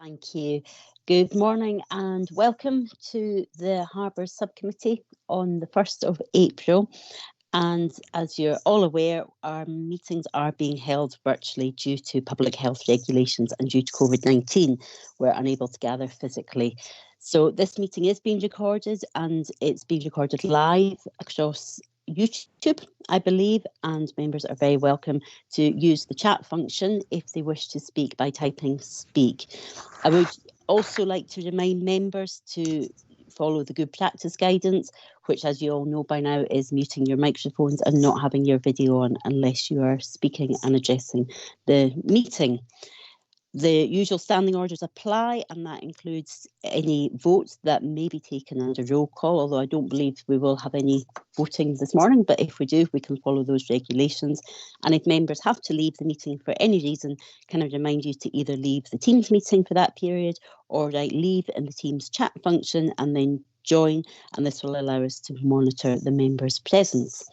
Thank you. Good morning and welcome to the Harbour Subcommittee on the 1st of April. And as you're all aware, our meetings are being held virtually due to public health regulations and due to COVID-19. We're unable to gather physically. So this meeting is being recorded and it's being recorded live across YouTube, I believe, and members are very welcome to use the chat function if they wish to speak by typing speak. I would also like to remind members to follow the good practice guidance, which, as you all know by now, is muting your microphones and not having your video on unless you are speaking and addressing the meeting. The usual standing orders apply, and that includes any votes that may be taken under roll call, although I don't believe we will have any voting this morning, but if we do, we can follow those regulations. And if members have to leave the meeting for any reason, can I remind you to either leave the Teams meeting for that period or leave in the Teams chat function and then join, and this will allow us to monitor the members' presence.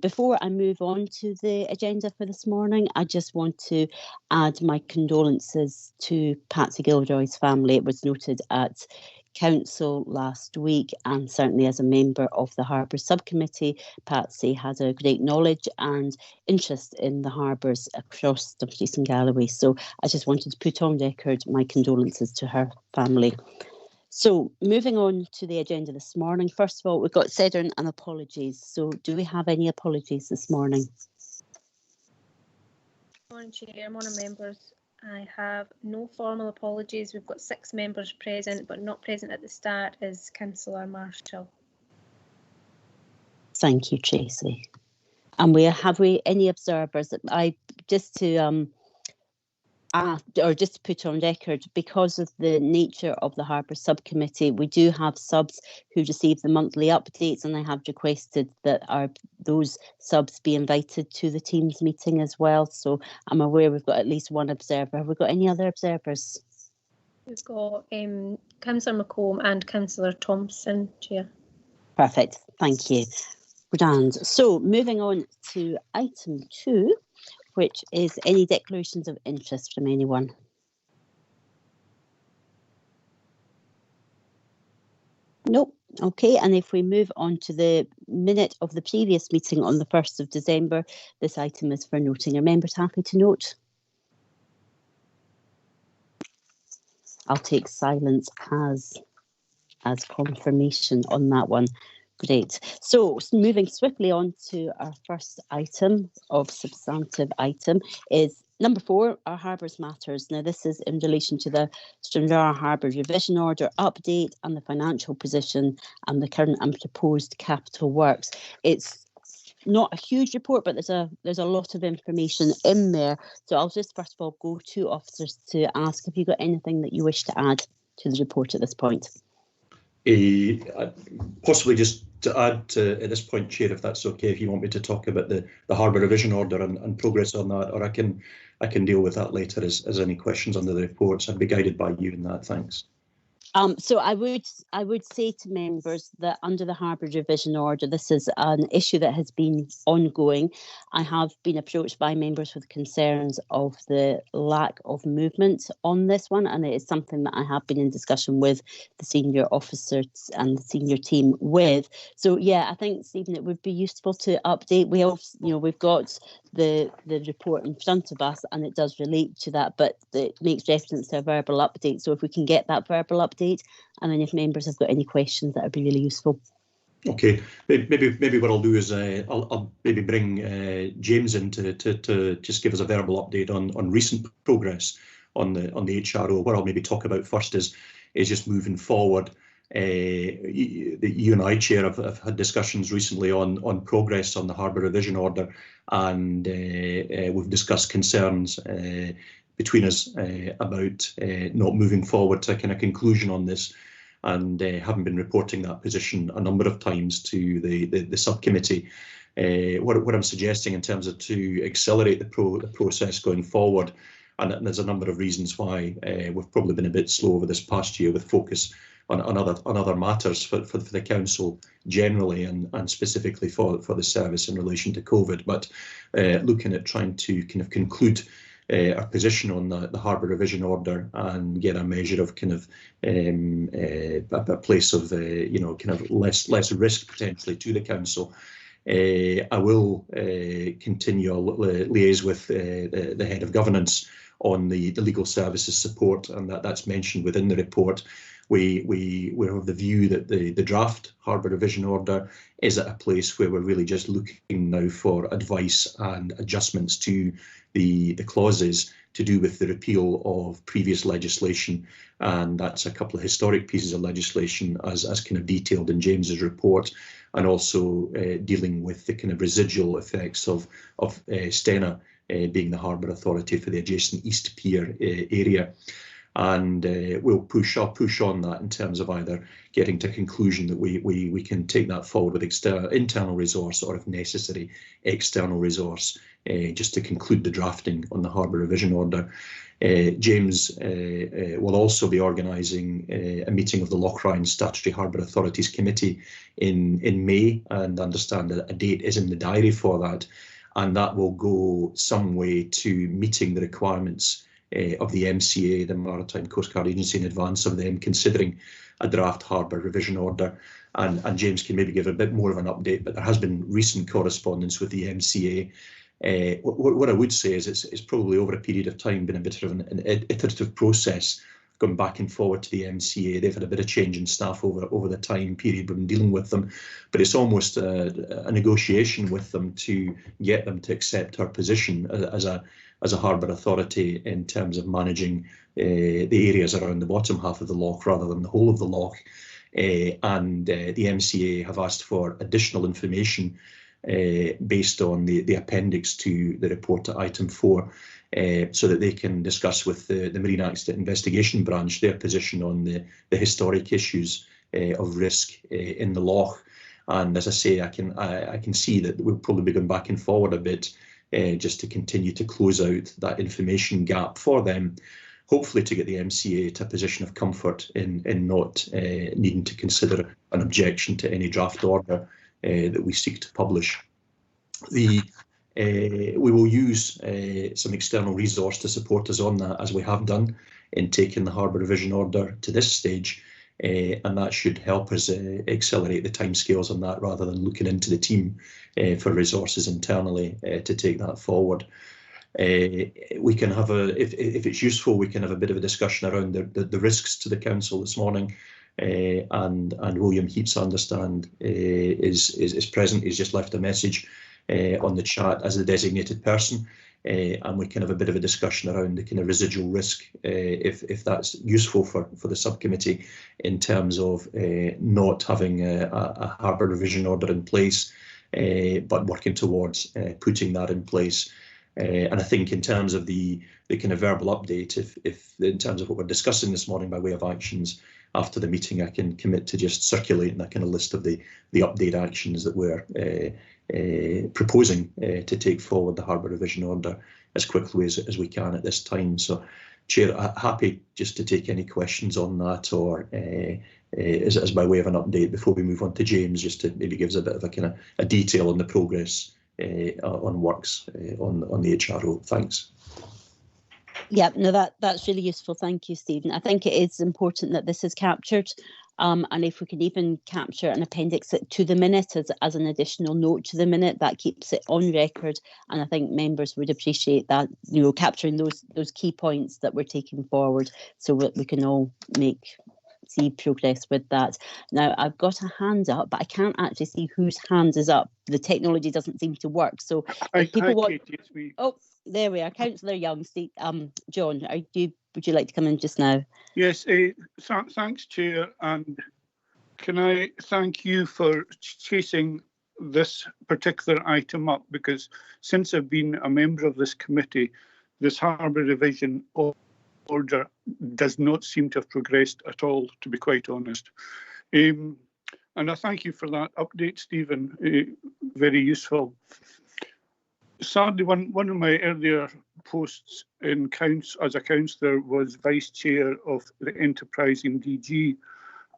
Before I move on to the agenda for this morning, I just want to add my condolences to Patsy Gilroy's family. It was noted at Council last week, and certainly as a member of the Harbour Subcommittee, Patsy had a great knowledge and interest in the harbours across Dumfries and Galloway. So I just wanted to put on record my condolences to her family. So moving on to the agenda this morning, first of all, we've got Cedern and apologies. So do we have any apologies this morning? Morning, Chair, morning members. I have no formal apologies. We've got 6 members present, but not present at the start is Councillor Marshall. Thank you, Tracy. And have we any observers? Just to put on record, because of the nature of the Harbour Subcommittee, we do have subs who receive the monthly updates, and I have requested that those subs be invited to the Teams meeting as well. So I'm aware we've got at least one observer. Have we got any other observers? We've got Councillor McComb and Councillor Thompson, Chair. Perfect, thank you. Grand. So moving on to item 2, which is any declarations of interest from anyone. Nope. Okay, and if we move on to the minute of the previous meeting on the 1st of December, this item is for noting. Are members happy to note? I'll take silence as confirmation on that one. Great. So moving swiftly on to our first item of substantive item is number 4, our Harbours Matters. Now this is in relation to the Stranraer Harbour Revision Order update and the financial position and the current and proposed capital works. It's not a huge report, but there's a lot of information in there. So I'll just first of all go to officers to ask, have you got anything that you wish to add to the report at this point? Possibly just to add at this point, Chair, if that's okay, if you want me to talk about the Harbour Revision Order and progress on that, or I can deal with that later as any questions under the reports. I'd be guided by you in that. Thanks. So I would say to members that under the Harbour Revision Order, this is an issue that has been ongoing. I have been approached by members with concerns of the lack of movement on this one, and it is something that I have been in discussion with the senior officers and the senior team with. So yeah, I think, Stephen, it would be useful to update. We've got the report in front of us, and it does relate to that, but it makes reference to a verbal update. So if we can get that verbal update, and then if members have got any questions, that would be really useful. Okay, maybe what I'll do is I'll maybe bring James in to just give us a verbal update on recent progress on the HRO. What I'll maybe talk about first is just moving forward. You and I, Chair, have had discussions recently on progress on the Harbour Revision Order, and we've discussed concerns between us about not moving forward to a kind of conclusion on this, and haven't been reporting that position a number of times to the subcommittee. What I'm suggesting in terms of to accelerate the process going forward, and there's a number of reasons why we've probably been a bit slow over this past year with focus on other matters for the council generally, and specifically for the service in relation to COVID, but looking at trying to kind of conclude our position on the Harbour Revision Order and get a measure of kind of a place of kind of less risk potentially to the council. I will continue liaise with the head of governance on the legal services support, and that's mentioned within the report. We're of the view that the draft Harbour Revision Order is at a place where we're really just looking now for advice and adjustments to the clauses to do with the repeal of previous legislation, and that's a couple of historic pieces of legislation as kind of detailed in James's report, and also dealing with the kind of residual effects of Stena being the harbour authority for the adjacent East Pier area. And I'll push on that in terms of either getting to a conclusion that we can take that forward with internal resource, or if necessary, external resource, just to conclude the drafting on the Harbour Revision Order. James will also be organising a meeting of the Locrian Statutory Harbour Authorities Committee in May, and understand that a date is in the diary for that, and that will go some way to meeting the requirements of the MCA, the Maritime Coast Guard Agency, in advance of them considering a draft Harbour Revision Order. And James can maybe give a bit more of an update, but there has been recent correspondence with the MCA. What I would say is it's probably over a period of time been a bit of an iterative process going back and forward to the MCA. They've had a bit of change in staff over the time period we've been dealing with them, but it's almost a negotiation with them to get them to accept our position as a harbour authority in terms of managing the areas around the bottom half of the loch rather than the whole of the loch. And the MCA have asked for additional information based on the appendix to the report at item 4, so that they can discuss with the Marine Accident Investigation Branch their position on the historic issues of risk in the loch. And as I say, I can see that we'll probably be going back and forward a bit, just to continue to close out that information gap for them, hopefully to get the MCA to a position of comfort in not needing to consider an objection to any draft order that we seek to publish. We will use some external resource to support us on that, as we have done in taking the Harbour Revision Order to this stage, and that should help us accelerate the timescales on that, rather than looking into the team for resources internally to take that forward. We can have if it's useful, we can have a bit of a discussion around the risks to the council this morning. And William Heaps, I understand, is present. He's just left a message on the chat as the designated person, and we can have a bit of a discussion around the kind of residual risk, if that's useful for the subcommittee, in terms of not having a harbour revision order in place, but working towards putting that in place. And I think in terms of the kind of verbal update, if in terms of what we're discussing this morning by way of actions after the meeting, I can commit to just circulating a kind of list of the update actions that we're proposing to take forward the Harbour Revision Order as quickly as we can at this time. So, Chair, happy just to take any questions on that, or as by way of an update before we move on to James, just to maybe give us a bit of a kind of a detail on the progress on works on the HRO. Thanks. Yeah, no, that's really useful. Thank you, Stephen. I think it is important that this is captured, and if we can even capture an appendix to the minute as an additional note to the minute, that keeps it on record. And I think members would appreciate that, capturing those key points that we're taking forward, so that we can all see progress with that. Now, I've got a hand up, but I can't actually see whose hand is up. The technology doesn't seem to work. So if people want... Oh, there we are. Councillor Young. John, would you like to come in just now? Yes, thanks, Chair. And can I thank you for chasing this particular item up, because since I've been a member of this committee, this Harbour Revision Order does not seem to have progressed at all, to be quite honest. And I thank you for that update, Stephen. Very useful. Sadly, one of my earlier posts as a councillor was vice chair of the enterprising DG,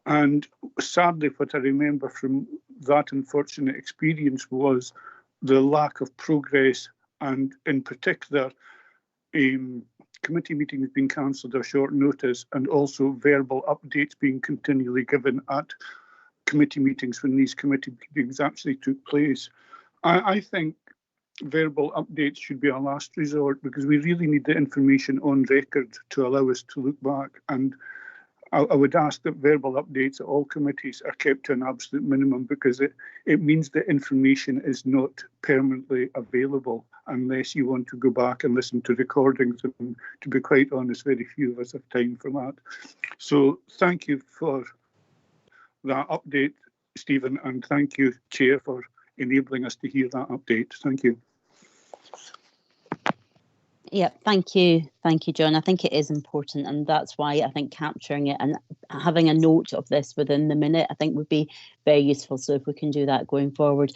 and sadly what I remember from that unfortunate experience was the lack of progress, and in particular committee meetings being cancelled at short notice, and also verbal updates being continually given at committee meetings when these committee meetings actually took place. I think verbal updates should be a last resort, because we really need the information on record to allow us to look back. And I would ask that verbal updates at all committees are kept to an absolute minimum, because it means that information is not permanently available unless you want to go back and listen to recordings. And to be quite honest, very few of us have time for that. So thank you for that update, Stephen, and thank you, Chair, for enabling us to hear that update. Thank you. Yeah, thank you, John. I think it is important, and that's why I think capturing it and having a note of this within the minute, I think, would be very useful. So if we can do that going forward.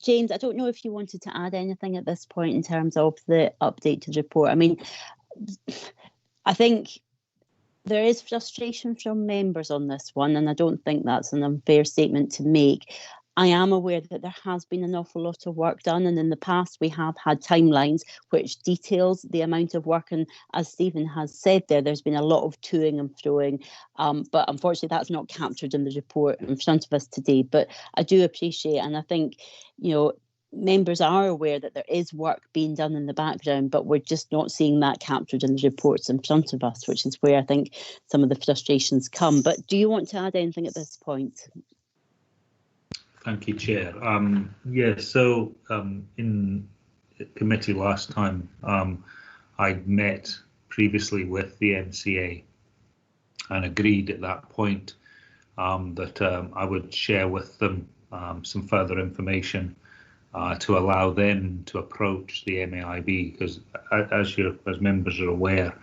James, I don't know if you wanted to add anything at this point in terms of the updated report. I mean, I think there is frustration from members on this one, and I don't think that's an unfair statement to make. I am aware that there has been an awful lot of work done, and in the past we have had timelines which details the amount of work, and as Stephen has said there's been a lot of toing and froing, but unfortunately that's not captured in the report in front of us today. But I do appreciate, and I think, you know, members are aware that there is work being done in the background, but we're just not seeing that captured in the reports in front of us, which is where I think some of the frustrations come. But do you want to add anything at this point? Thank you, Chair. So in committee last time, I'd met previously with the MCA and agreed at that point that I would share with them some further information to allow them to approach the MAIB, because as members are aware,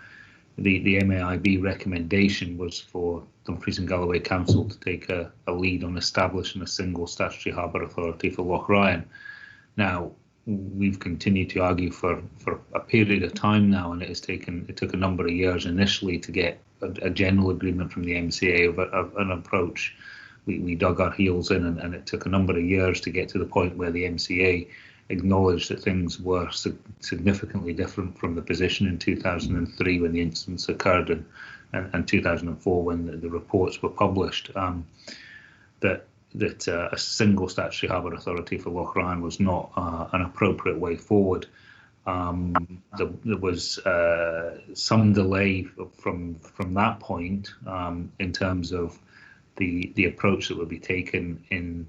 the MAIB recommendation was for Dumfries and Galloway Council to take a lead on establishing a single statutory harbour authority for Locrian. Now, we've continued to argue for a period of time now, and it took a number of years initially to get a general agreement from the MCA of an approach. We dug our heels in, and it took a number of years to get to the point where the MCA acknowledged that things were significantly different from the position in 2003 when the incidents occurred, and 2004 when the reports were published, that a single statutory harbour authority for Locrian was not an appropriate way forward. There was some delay from that point in terms of the approach that would be taken in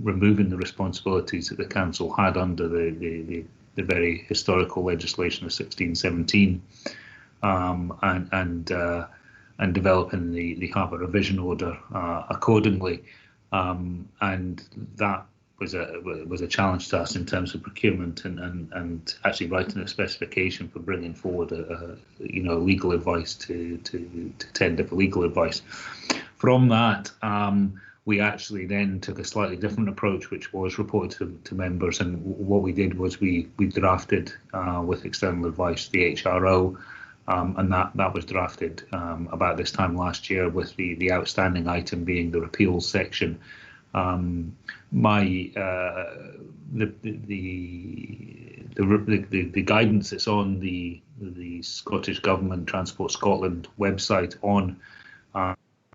removing the responsibilities that the council had under the very historical legislation of 1617, and developing the harbour revision order accordingly, and that was a challenge to us in terms of procurement and actually writing a specification for bringing forward legal advice to tender for legal advice. From that, we actually then took a slightly different approach, which was reported to members, and what we did was we drafted with external advice the HRO, and that was drafted about this time last year, with the outstanding item being the repeals section. The guidance that's on the Scottish Government Transport Scotland website on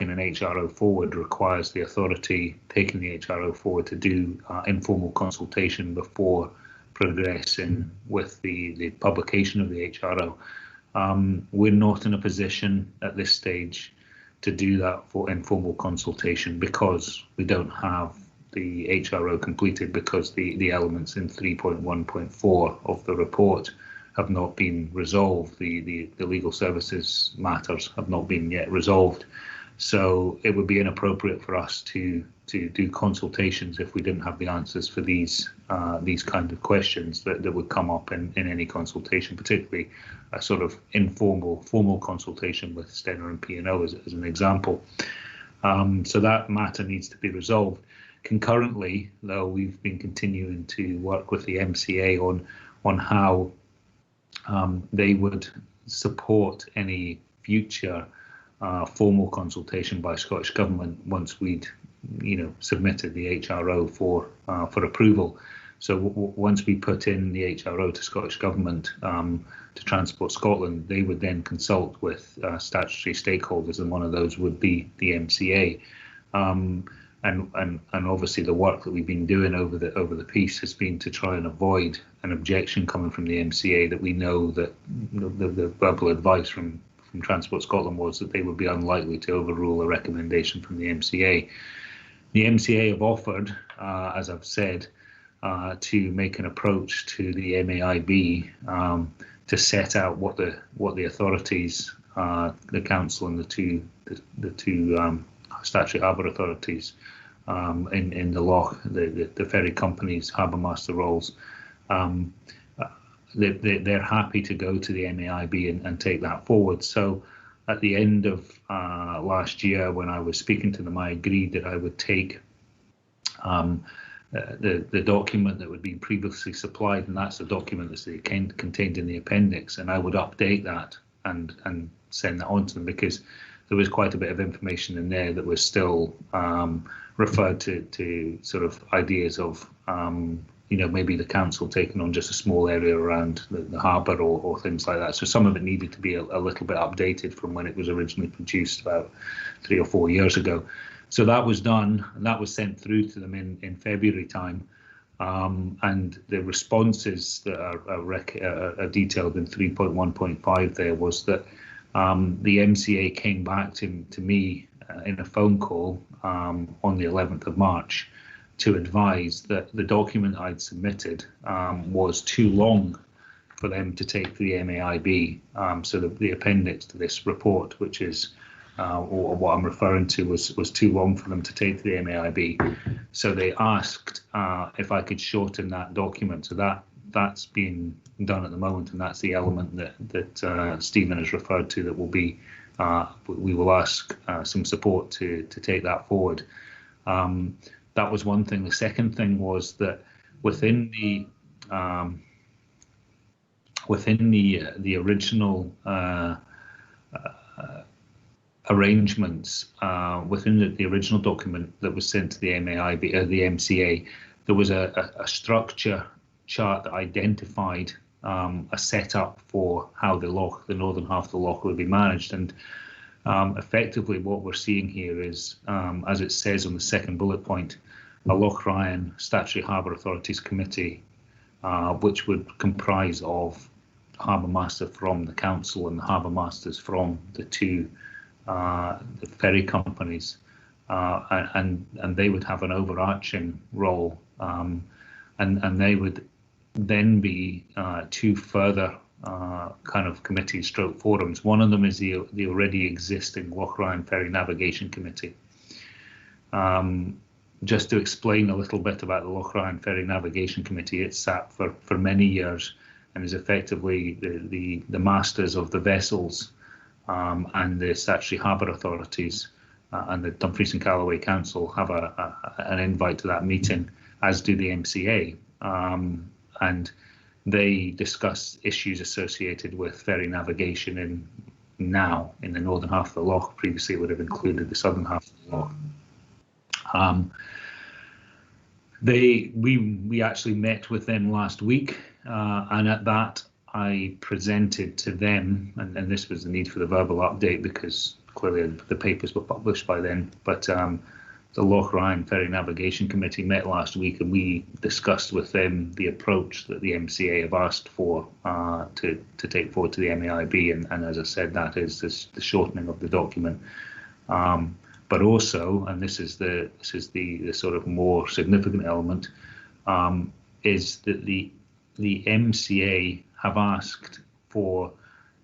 in an HRO forward requires the authority taking the HRO forward to do informal consultation before progressing with the publication of the HRO. We're not in a position at this stage to do that for informal consultation because we don't have the HRO completed, because the elements in 3.1.4 of the report have not been resolved. The legal services matters have not been yet resolved. So it would be inappropriate for us to do consultations if we didn't have the answers for these kind of questions that would come up in any consultation, particularly a sort of formal consultation with Stena and P&O as an example. So that matter needs to be resolved. Concurrently, though, we've been continuing to work with the MCA on how they would support any future formal consultation by Scottish Government once we'd submitted the HRO for approval. So once we put in the HRO to Scottish Government to Transport Scotland, they would then consult with statutory stakeholders, and one of those would be the MCA. And obviously the work that we've been doing over the piece has been to try and avoid an objection coming from the MCA that we know that the verbal advice from Transport Scotland was that they would be unlikely to overrule a recommendation from the MCA. The MCA have offered, as I've said, to make an approach to the MAIB to set out what the authorities, the council and the two statutory harbour authorities in the loch, the ferry companies, harbour master roles. They're happy to go to the MAIB and take that forward. So at the end of last year, when I was speaking to them, I agreed that I would take the document that would be previously supplied, and that's the document that's contained in the appendix, and I would update that and send that on to them, because there was quite a bit of information in there that was still referred to sort of ideas of maybe the council taking on just a small area around the harbour or things like that. So some of it needed to be a little bit updated from when it was originally produced about 3 or 4 years ago. So that was done, and that was sent through to them in February time. And the responses that are detailed in 3.1.5 there was that the MCA came back to me in a phone call on the 11th of March to advise that the document I'd submitted was too long for them to take to the MAIB. So the appendix to this report, which is or what I'm referring to, was too long for them to take to the MAIB. So they asked if I could shorten that document. So that's being done at the moment, and that's the element that Stephen has referred to. That will be we will ask some support to take that forward. That was one thing. The second thing was that within the original arrangements, within the original document that was sent to the MAIB, the MCA, there was a structure chart that identified a setup for how the northern half of the loch would be managed. And effectively what we're seeing here is, as it says on the second bullet point, a Locrian Statutory Harbour Authorities Committee, which would comprise of Harbour Master from the Council and the Harbour Masters from the two the ferry companies, and they would have an overarching role, and they would then be two further kind of committees stroke forums. One of them is the already existing Locrian Ferry Navigation Committee. Just to explain a little bit about the Locrian Ferry Navigation Committee, it's sat for many years and is effectively the masters of the vessels and the statutory harbour authorities and the Dumfries and Galloway Council have an invite to that meeting, as do the MCA, and they discuss issues associated with ferry navigation in the northern half of the loch. Previously it would have included the southern half of the loch. We actually met with them last week, and at that I presented to them, and this was the need for the verbal update because clearly the papers were published by then, but the Locrian Ferry Navigation Committee met last week, and we discussed with them the approach that the MCA have asked for to take forward to the MAIB, and as I said, that is the shortening of the document. But also, and this is the sort of more significant element, is that the MCA have asked for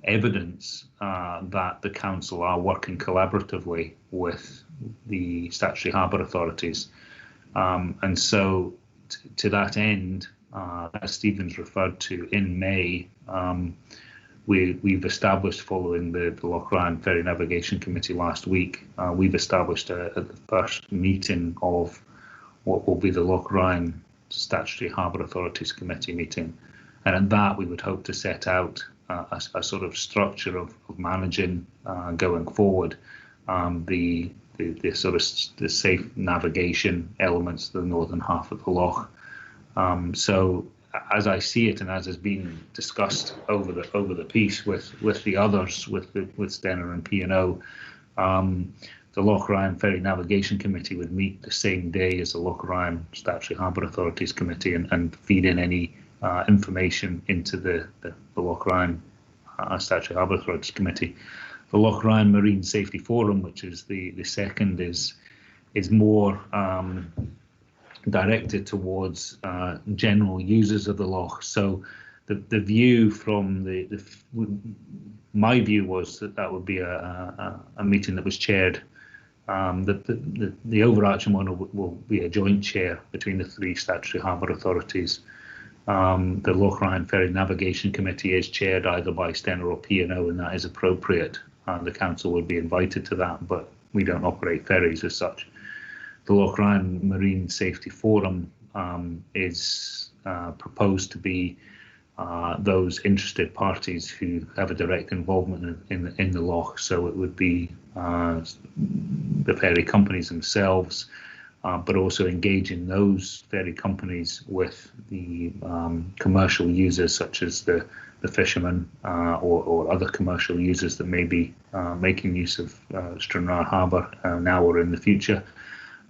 evidence that the council are working collaboratively with the statutory harbour authorities, and so to that end, as Stephen's referred to, in May, we've established, following the Locrian Ferry Navigation Committee last week, we've established a first meeting of what will be the Locrian Statutory Harbour Authorities Committee meeting, and in that we would hope to set out a sort of structure of managing going forward the sort of the safe navigation elements of the northern half of the loch, So as I see it, and as has been discussed over the piece with the others, with Stena and P&O, the Locrian Ferry Navigation Committee would meet the same day as the Locrian Statutory Harbour Authorities Committee and feed in any information into the Locrian Statutory Harbour Authorities Committee. The Locrian Marine Safety Forum, which is the second, is more directed towards general users of the loch. So the view from my view was that would be a meeting that was chaired. The overarching one will be a joint chair between the three statutory harbour authorities. The Locrian Ferry Navigation Committee is chaired either by Stena or P&O, and that is appropriate. The council would be invited to that, but we don't operate ferries as such. The Locrian Marine Safety Forum is proposed to be those interested parties who have a direct involvement in the loch. So it would be the ferry companies themselves, but also engaging those ferry companies with the commercial users, such as the fishermen or other commercial users that may be making use of Stranraer Harbour now or in the future.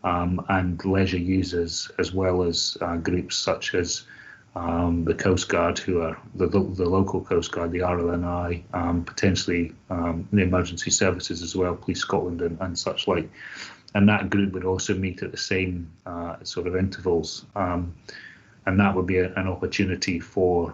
And leisure users, as well as groups such as the Coast Guard, who are the local Coast Guard, the RLNI, potentially the emergency services as well, Police Scotland and such like. And that group would also meet at the same sort of intervals. And that would be an opportunity for,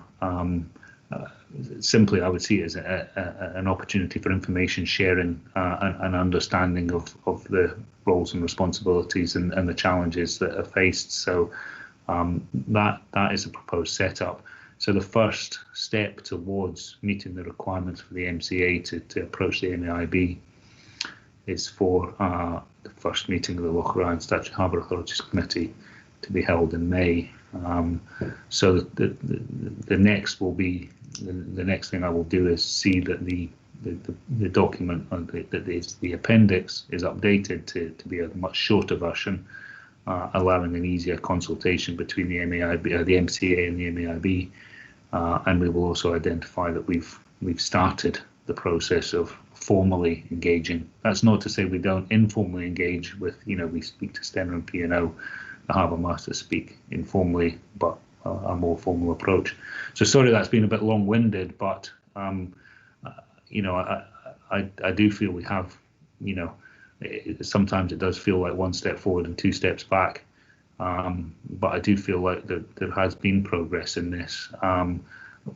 simply I would see it as an opportunity for information sharing and understanding of the roles and responsibilities and the challenges that are faced. So that is a proposed setup. So the first step towards meeting the requirements for the MCA to approach the MAIB is for the first meeting of the Locrian Statutory Harbour Authorities Committee to be held in May. So the next will be the next thing I will do is see that the document that is the appendix is updated to be a much shorter version, allowing an easier consultation between the MAIB, the MCA and the MAIB, and we will also identify that we've started the process of formally engaging. That's not to say we don't informally engage with, we speak to Stena and P&O, the harbour masters speak informally, but a more formal approach. So sorry that's been a bit long-winded, but I do feel we have, sometimes it does feel like one step forward and two steps back, but I do feel like there has been progress in this.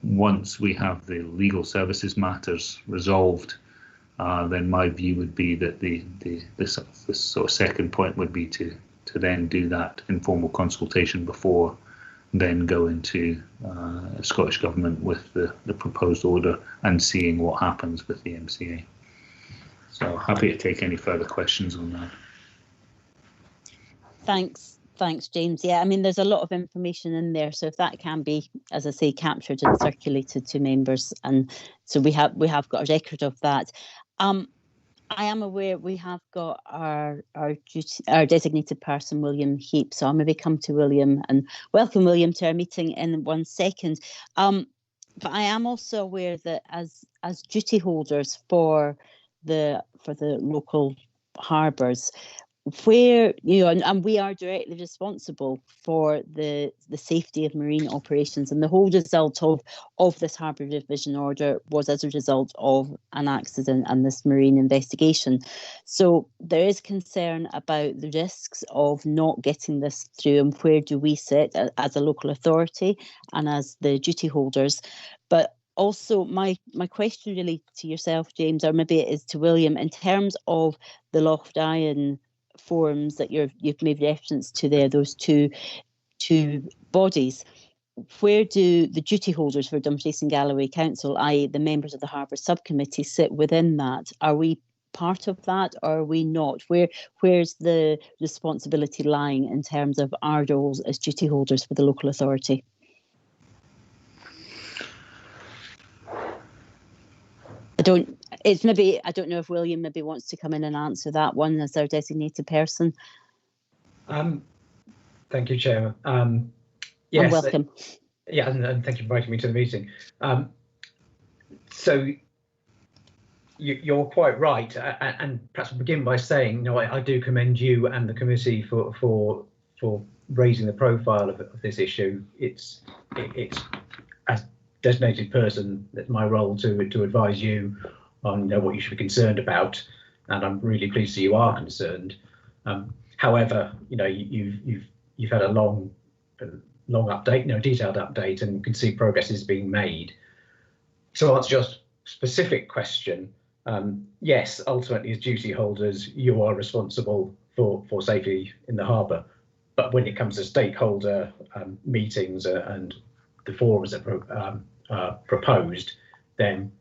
Once we have the legal services matters resolved, then my view would be that the sort of second point would be to then do that informal consultation before then go into Scottish Government with the proposed order and seeing what happens with the MCA. So happy to take any further questions on that. Thanks, James. Yeah, I mean, there's a lot of information in there, so if that can be, as I say, captured and circulated to members, and so we have got a record of that. I am aware we have got our designated person, William Heap, so I'll maybe come to William and welcome William to our meeting in 1 second. But I am also aware that as duty holders for the local harbours, where and we are directly responsible for the safety of marine operations, and the whole result of this harbour division order was as a result of an accident and this marine investigation. So there is concern about the risks of not getting this through, and where do we sit as a local authority and as the duty holders. But also my question really to yourself, James, or maybe it is to William, in terms of the Locrian forums that you've made reference to there, those two bodies, where do the duty holders for Dumfries and Galloway Council, i.e. the members of the Harbour Subcommittee, sit within that? Are we part of that or are we not? Where's the responsibility lying in terms of our roles as duty holders for the local authority? I don't know if William maybe wants to come in and answer that one as our designated person. Thank you, Chairman. Yes, and welcome. Yeah, and thank you for inviting me to the meeting. So you're quite right, and perhaps I'll begin by saying, I do commend you and the committee for raising the profile of this issue. It's as designated person, that's my role to advise you on what you should be concerned about, and I'm really pleased that you are concerned. However, you've had a long update, detailed update, and you can see progress is being made. So answer your specific question. Yes, ultimately, as duty holders, you are responsible for safety in the harbour. But when it comes to stakeholder meetings and the forums that are proposed, then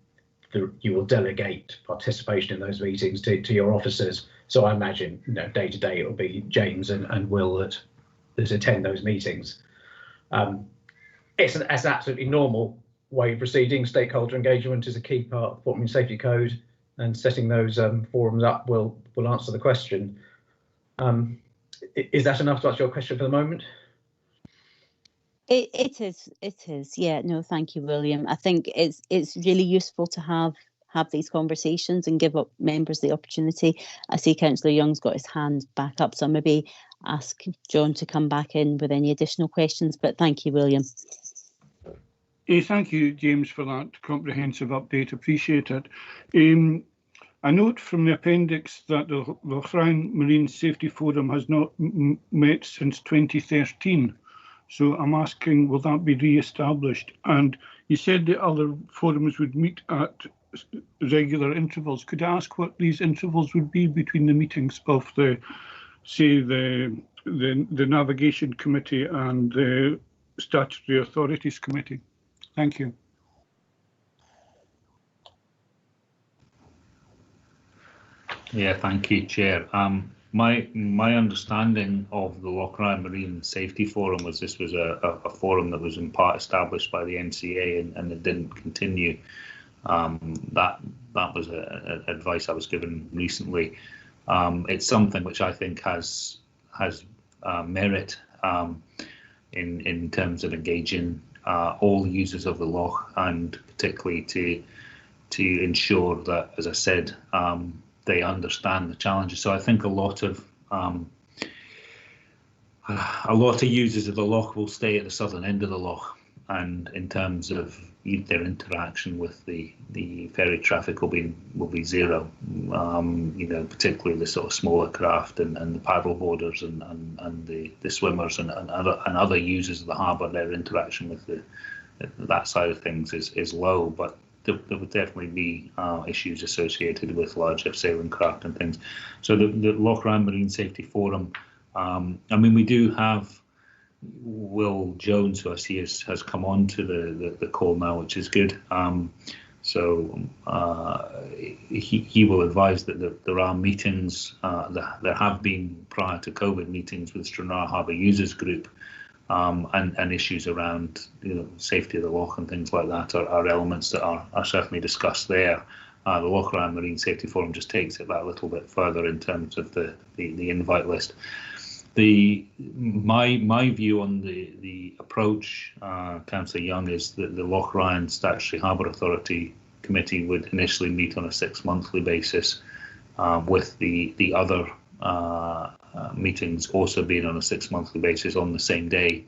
you will delegate participation in those meetings to your officers. So I imagine, day to day, it will be James and Will that attend those meetings. It's an absolutely normal way of proceeding. Stakeholder engagement is a key part of Portman Safety Code, and setting those forums up will answer the question. Is that enough to answer your question for the moment? It is. Yeah, no, thank you, William. I think it's really useful to have these conversations and give up members the opportunity. I see Councillor Young's got his hand back up, so I'll maybe ask John to come back in with any additional questions, but thank you, William. Thank you, James, for that comprehensive update. Appreciate it. I note from the appendix that the Locrian Marine Safety Forum has not met since 2013. So I'm asking, will that be re-established? And you said the other forums would meet at regular intervals. Could I ask what these intervals would be between the meetings of the Navigation Committee and the Statutory Authorities Committee? Thank you. Yeah, thank you, Chair. My understanding of the Locrian Marine Safety Forum was this was a forum that was in part established by the NCA and it didn't continue. That was advice I was given recently. It's something which I think has merit in terms of engaging all users of the loch, and particularly to ensure that, as I said, they understand the challenges. So I think a lot of users of the loch will stay at the southern end of the loch, and in terms of their interaction with the ferry traffic will be zero. Particularly the sort of smaller craft and the paddle boarders and the swimmers and other users of the harbour. Their interaction with that side of things is low, but there would definitely be issues associated with larger sailing craft and things. So the Locrian Marine Safety Forum, we do have Will Jones, who I see has come on to the call now, which is good. He will advise that there are meetings. There have been, prior to COVID, meetings with Stranraer Harbour Users Group, and issues around safety of the loch and things like that are elements that are certainly discussed there. The Locrian Marine Safety Forum just takes it that little bit further in terms of the invite list. My view on the approach, Councillor Young, is that the Locrian Statutory Harbour Authority Committee would initially meet on a 6-monthly basis, with the other meetings also being on a 6-monthly basis on the same day.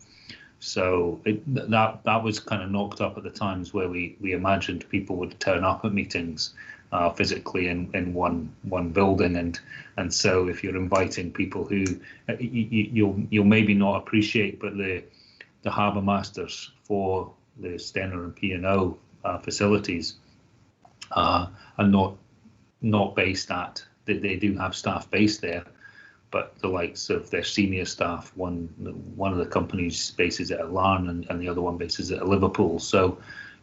So that was kind of knocked up at the times where we imagined people would turn up at meetings physically in one building, and so if you're inviting people who you'll maybe not appreciate, but the harbour masters for the Stenner and P&O facilities are not based at. They do have staff based there, but the likes of their senior staff, one of the companies bases it at Larne and the other one bases it at Liverpool. So,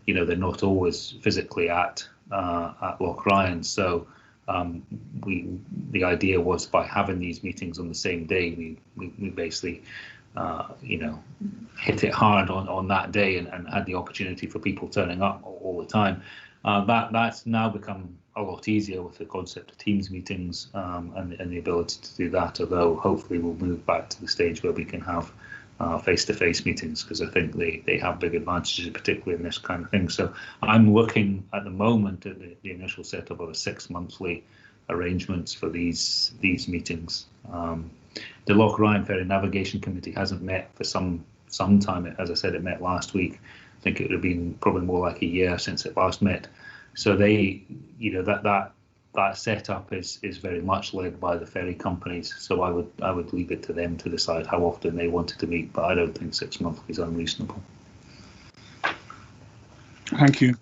they're not always physically at Locrian. So the idea was, by having these meetings on the same day, we basically hit it hard on that day and had the opportunity for people turning up all the time. That's now become a lot easier with the concept of Teams meetings and the ability to do that, although hopefully we'll move back to the stage where we can have face-to-face meetings, because I think they have big advantages, particularly in this kind of thing. So I'm looking at the moment at the initial setup of a 6 monthly arrangements for these meetings. The Locrian Ferry Navigation Committee hasn't met for some time. As I said, it met last week. I think it would have been probably more like a year since it last met. So they, that setup is very much led by the ferry companies. So I would leave it to them to decide how often they wanted to meet, but I don't think 6 monthly is unreasonable. Thank you.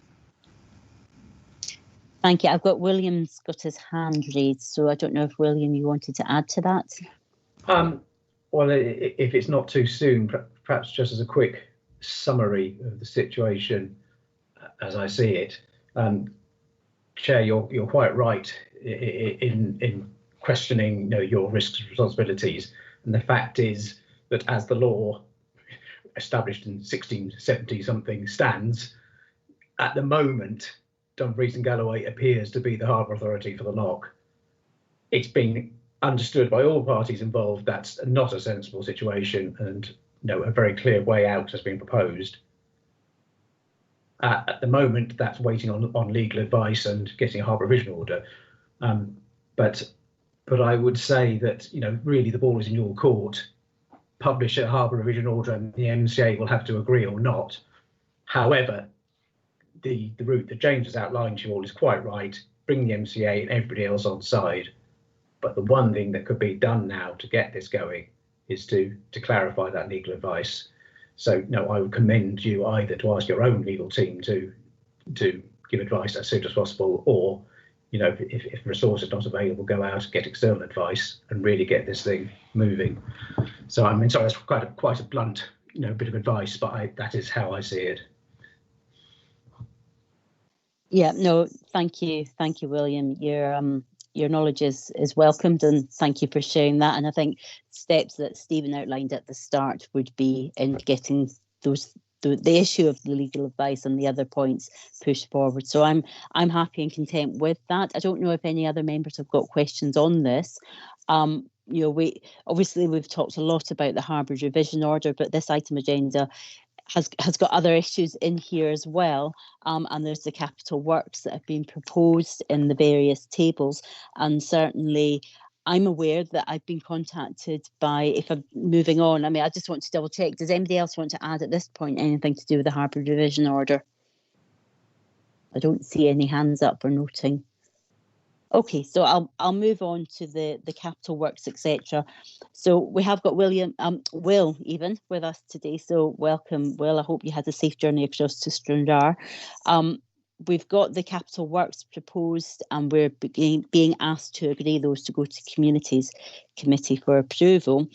Thank you. I've got William's got his hand raised, so I don't know if William, you wanted to add to that. Well, if it's not too soon, perhaps just as a quick summary of the situation as I see it. Chair, you're quite right in questioning your risks and responsibilities, and the fact is that as the law established in 1670 something stands, at the moment Dumfries and Galloway appears to be the harbour authority for the loch. It's been understood by all parties involved that's not a sensible situation, and a very clear way out has been proposed. At the moment, that's waiting on legal advice and getting a harbour revision order. But I would say that really the ball is in your court. Publish a harbour revision order, and the MCA will have to agree or not. However, the route that James has outlined to you all is quite right. Bring the MCA and everybody else on side. But the one thing that could be done now to get this going is to clarify that legal advice. So no, I would commend you either to ask your own legal team to give advice as soon as possible, or if resource is not available, go out and get external advice and really get this thing moving. So I mean, sorry, that's quite a blunt bit of advice, but that is how I see it. Yeah, no, thank you, William. Your knowledge is welcomed, and thank you for sharing that. And I think steps that Stephen outlined at the start would be in getting the issue of the legal advice and the other points pushed forward. So I'm happy and content with that. I don't know if any other members have got questions on this. We've talked a lot about the Harbour Revision Order, but this item agenda has got other issues in here as well, and there's the capital works that have been proposed in the various tables, and certainly I'm aware that I've been contacted by, if I'm moving on, I mean, I just want to double check, does anybody else want to add at this point anything to do with the Harbour Revision Order? I don't see any hands up or noting. Okay, so I'll move on to the capital works, etc. So we have got Will even with us today. So welcome, Will. I hope you had a safe journey across to Stranraer. We've got the capital works proposed, and we're being asked to agree those to go to Communities Committee for approval.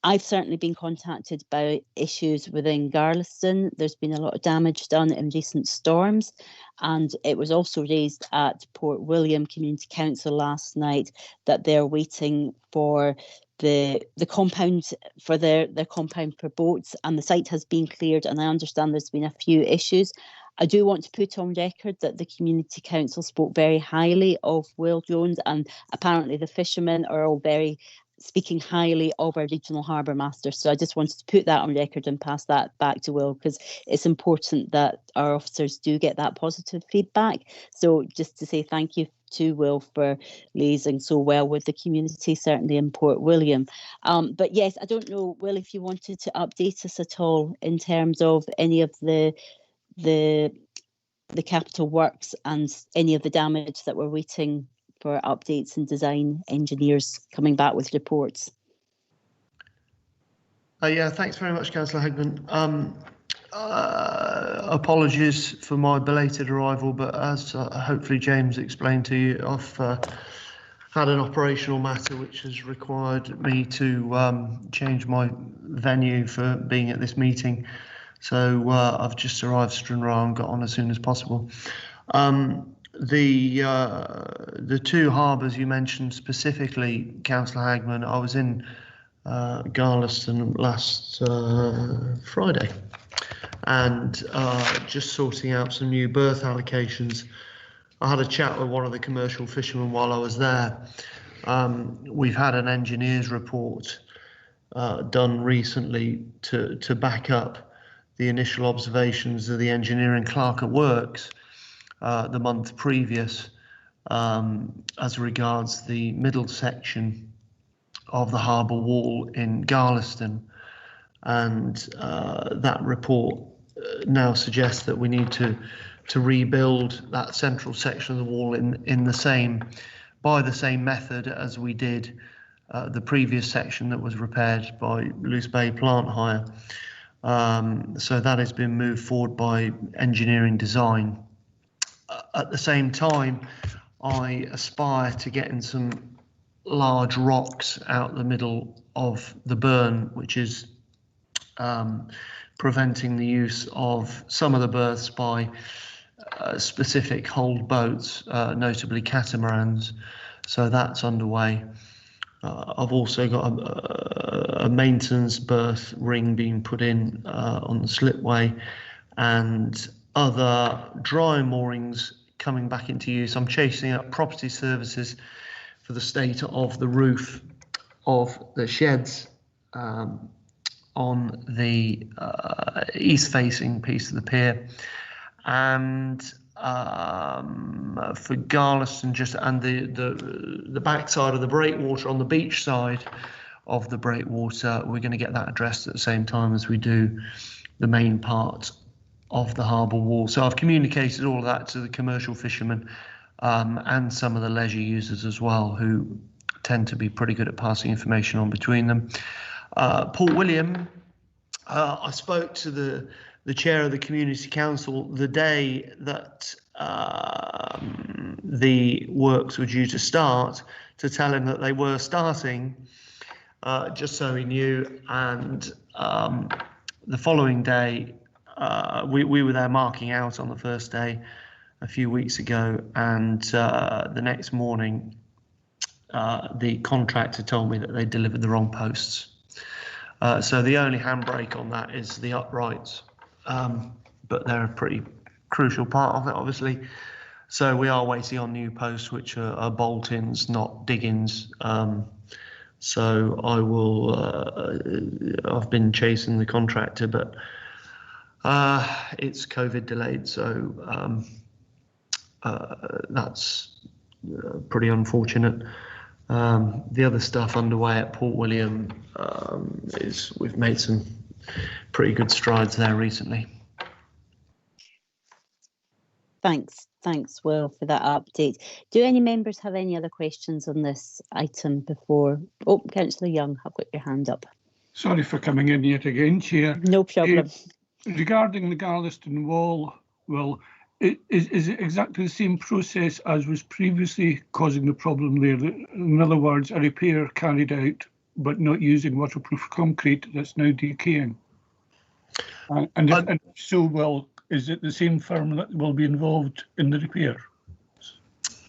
I've certainly been contacted by issues within Garliston. There's been a lot of damage done in recent storms, and it was also raised at Port William Community Council last night that they're waiting for the compound for their compound for boats, and the site has been cleared, and I understand there's been a few issues. I do want to put on record that the Community Council spoke very highly of Will Jones, and apparently the fishermen are all speaking highly of our regional harbour master. So I just wanted to put that on record and pass that back to Will, because it's important that our officers do get that positive feedback. So just to say thank you to Will for liaising so well with the community, certainly in Port William. But yes, I don't know, Will, if you wanted to update us at all in terms of any of the capital works and any of the damage that we're waiting for updates and design engineers coming back with reports. Yeah, thanks very much, Councillor Hagman. Apologies for my belated arrival, but as hopefully James explained to you, I've had an operational matter which has required me to change my venue for being at this meeting. So I've just arrived Stranraer and got on as soon as possible. The two harbours you mentioned specifically, Councillor Hagman, I was in Garliston last Friday, and just sorting out some new berth allocations. I had a chat with one of the commercial fishermen while I was there. We've had an engineer's report done recently to back up the initial observations of the engineering clerk at works the month previous as regards the middle section of the harbour wall in Garliston, and that report now suggests that we need to rebuild that central section of the wall by the same method as we did the previous section that was repaired by Luce Bay Plant Hire. So that has been moved forward by engineering design. At the same time, I aspire to getting some large rocks out the middle of the burn, which is preventing the use of some of the berths by specific hold boats, notably catamarans. So that's underway. I've also got a maintenance berth ring being put in on the slipway, and other dry moorings coming back into use. I'm chasing up property services for the state of the roof of the sheds on the east-facing piece of the pier, and for Garliston, the backside of the breakwater on the beach side of the breakwater, we're going to get that addressed at the same time as we do the main part of the harbour wall. So I've communicated all of that to the commercial fishermen and some of the leisure users as well, who tend to be pretty good at passing information on between them. Port William, I spoke to the chair of the community council the day that the works were due to start, to tell him that they were starting, just so he knew. And the following day, we were there marking out on the first day a few weeks ago, and the next morning the contractor told me that they delivered the wrong posts. So the only handbrake on that is the uprights, but they're a pretty crucial part of it, obviously. So we are waiting on new posts, which are bolt-ins, not dig-ins. So I will, I've been chasing the contractor, but it's COVID delayed, so that's pretty unfortunate. The other stuff underway at Port William is we've made some pretty good strides there recently. Thanks, Will, for that update. Do any members have any other questions on this item before? Oh, Councillor Young, I've got your hand up. Sorry for coming in yet again, Chair. No problem. Regarding the Garliston wall, Will, is it exactly the same process as was previously causing the problem there? In other words, a repair carried out but not using waterproof concrete that's now decaying? And if so, Will, is it the same firm that will be involved in the repair?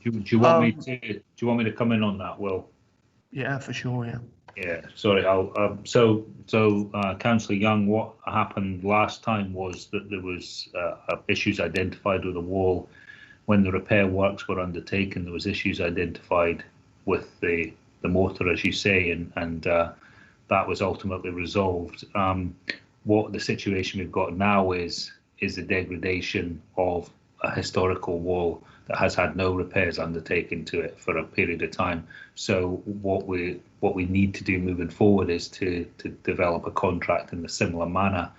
Do you want me to come in on that, Will? Yeah, for sure. Yeah. Yeah. Sorry. Councillor Young, what happened last time was that there was issues identified with the wall when the repair works were undertaken. There was issues identified with the motor, as you say, and that was ultimately resolved. What the situation we've got now is the degradation of a historical wall that has had no repairs undertaken to it for a period of time. So what we need to do moving forward is to develop a contract in a similar manner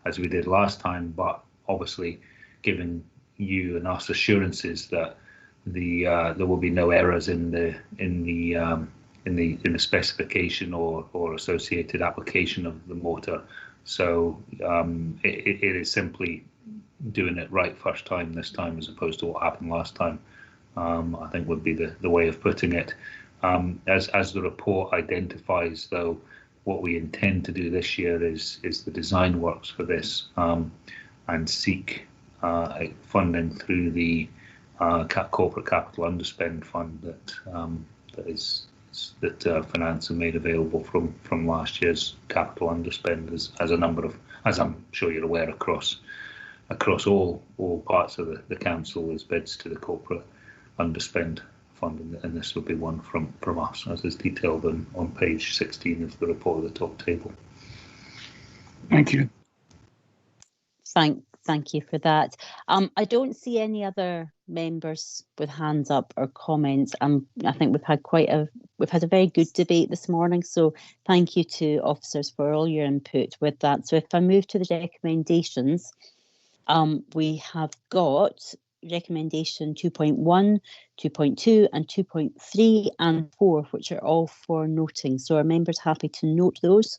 as we did last time, but obviously giving you and us assurances that there will be no errors in the specification or associated application of the motor. So it is simply doing it right first time this time, as opposed to what happened last time. I think would be the way of putting it. As the report identifies, though, what we intend to do this year is the design works for this and seek funding through the corporate capital underspend fund that finance are made available from last year's capital underspend, as a number of, as I'm sure you're aware, across all parts of the council, as bids to the corporate underspend fund, and this would be one from us, as is detailed on page 16 of the report at the top table. Thank you. Thank you for that. I don't see any other members with hands up or comments. I think we've had a very good debate this morning. So thank you to officers for all your input with that. So if I move to the recommendations, we have got recommendation 2.1, 2.2 and 2.3 and 4, which are all for noting. So are members happy to note those?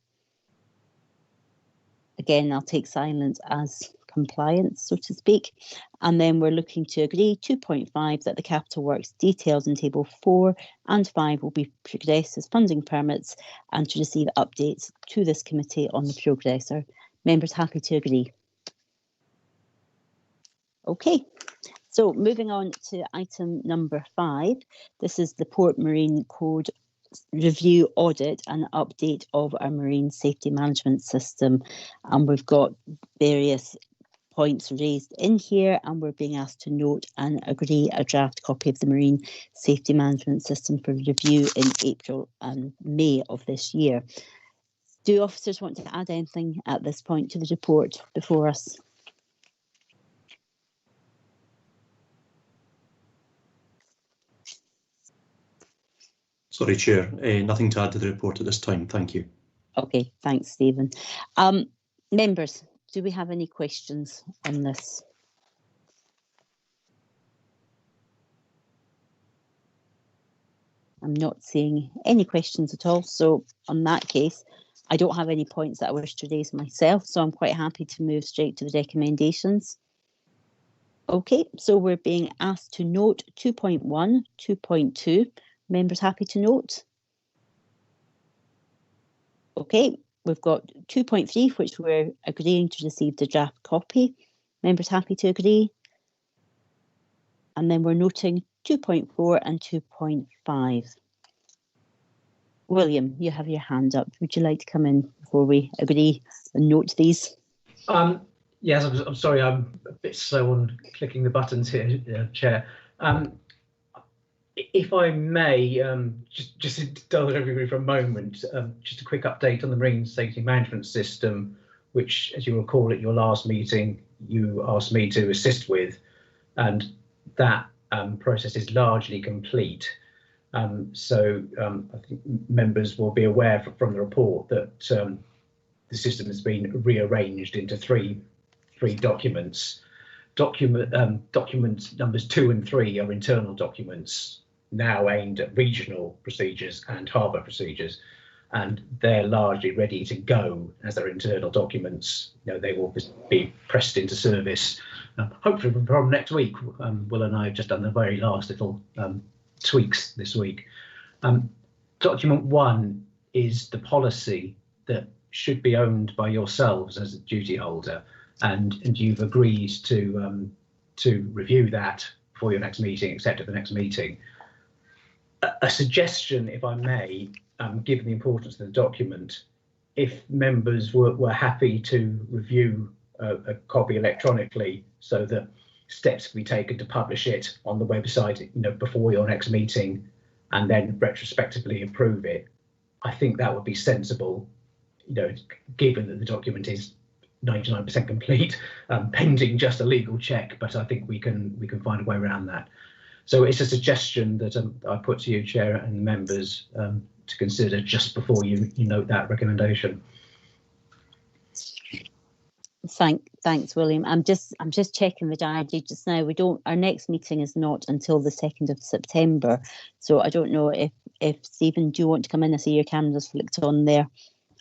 Again, I'll take silence as compliance, so to speak. And then we're looking to agree 2.5 that the capital works detailed in table 4 and 5 will be progressed as funding permits and to receive updates to this committee on the progress. Are members happy to agree? Okay, so moving on to item number 5. This is the Port Marine Code review, audit and update of our marine safety management system. And we've got various points raised in here, and we're being asked to note and agree a draft copy of the marine safety management system for review in April and May of this year. Do officers want to add anything at this point to the report before us? Sorry, Chair, nothing to add to the report at this time. Thank you. Okay, thanks, Stephen. Members, do we have any questions on this? I'm not seeing any questions at all. So on that case, I don't have any points that I wish to raise myself. So I'm quite happy to move straight to the recommendations. Okay, so we're being asked to note 2.1, 2.2. Members happy to note? Okay, we've got 2.3, which we're agreeing to receive the draft copy. Members happy to agree? And then we're noting 2.4 and 2.5. William, you have your hand up. Would you like to come in before we agree and note these? Yes, I'm sorry, I'm a bit slow on clicking the buttons here, Chair. If I may, just to indulge everybody for a moment, just a quick update on the marine safety management system, which, as you recall at your last meeting, you asked me to assist with, and that process is largely complete. So I think members will be aware from the report that the system has been rearranged into three documents. Document numbers 2 and 3 are internal documents now aimed at regional procedures and harbour procedures, and they're largely ready to go as their internal documents. You know, they will be pressed into service hopefully from next week. Will and I have just done the very last little tweaks this week. Document 1 is the policy that should be owned by yourselves as a duty holder, and you've agreed to review that before your next meeting, except at the next meeting. A suggestion, if I may, given the importance of the document, if members were happy to review a copy electronically, so that steps can be taken to publish it on the website, you know, before your next meeting, and then retrospectively approve it, I think that would be sensible. You know, given that the document is 99% complete, pending just a legal check, but I think we can find a way around that. So it's a suggestion that I put to you, Chair, and the members to consider just before you note that recommendation. Thanks, William. I'm just checking the diary just now. Our next meeting is not until the 2nd of September. So I don't know if Stephen, do you want to come in? I see your camera's flicked on there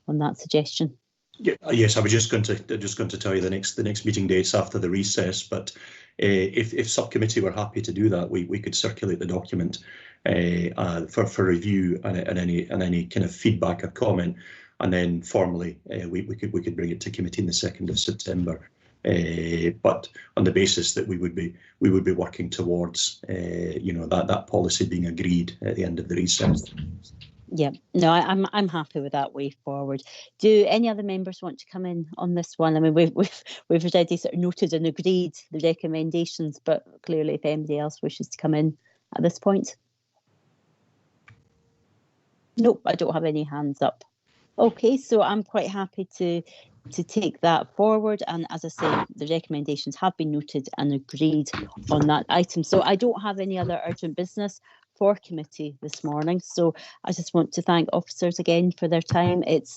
on that suggestion. Yeah, yes, I was just going to tell you the next meeting dates after the recess. But if subcommittee were happy to do that, we could circulate the document for review and any kind of feedback or comment, and then formally we could bring it to committee on the 2nd of September. But on the basis that we would be working towards that policy being agreed at the end of the recess. Yeah, no, I'm happy with that way forward. Do any other members want to come in on this one? I mean, we've already sort of noted and agreed the recommendations, but clearly if anybody else wishes to come in at this point. Nope, I don't have any hands up. Okay, so I'm quite happy to take that forward, and as I say, the recommendations have been noted and agreed on that item. So I don't have any other urgent business for committee this morning, so I just want to thank officers again for their time. It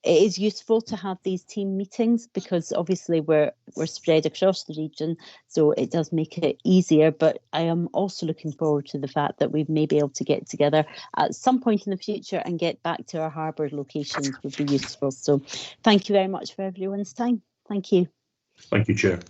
is useful to have these team meetings because obviously we're spread across the region, so it does make it easier, but I am also looking forward to the fact that we may be able to get together at some point in the future and get back to our harbour locations would be useful. So thank you very much for everyone's time. Thank you. Thank you, Chair.